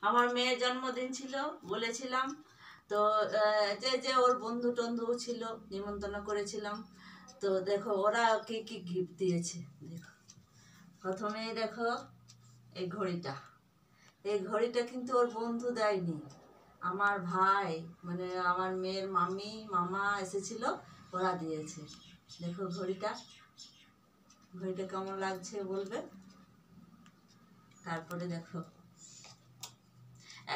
আমার মেয়ের জন্মদিন ছিল, বলেছিলাম তো যে যে ওর বন্ধু টন্ধু ছিল নিমন্ত্রণ করেছিলাম। তো দেখো ওরা কি কি গিফট দিয়েছে। দেখো প্রথমেই দেখো এই ঘড়িটা, এই ঘড়িটা কিন্তু ওর বন্ধু দেয়নি, আমার ভাই মানে আমার মেয়ের মামি মামা এসেছিল, ওরা দিয়েছে। দেখো ঘড়িটা, ঘড়িটা কেমন লাগছে বলবে। তারপরে দেখো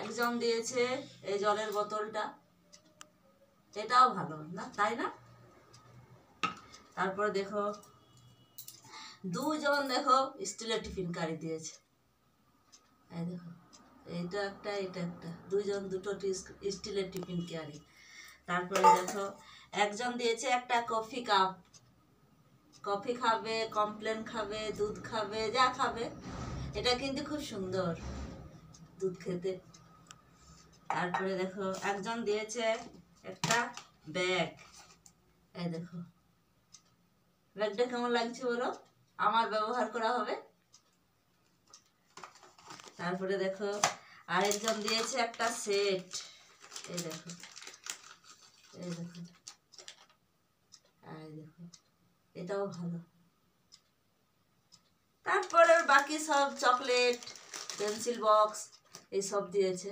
একজন দিয়েছে এই জলের বোতলটা, এটাও ভালো না, তাই না? তারপরে দেখো দুজন দেখো স্টিলের টিফিন কারি দিয়েছে, এই দেখো এইটা একটা এটা একটা, দুজন দুটো স্টিলের টিফিন কারি। তারপরে দেখো একজন দিয়েছে একটা কফি কাপ, কফি খাবে, কমপ্লেন খাবে, দুধ খাবে, যা খাবে। এটা কিন্তু খুব সুন্দর দুধ খেতে। তারপরে দেখো একজন দিয়েছে একটা ব্যাগ, এই দেখো ব্যাগটা কেমন লাগছে বলো, আমার ব্যবহার করা হবে। তারপরে দেখো আরেকজন দিয়েছে একটা সেট, এই দেখো এই দেখো এই দেখো, এটাও ভালো। তারপরে বাকি সব চকলেট, পেন্সিল বক্স এইসব দিয়েছে।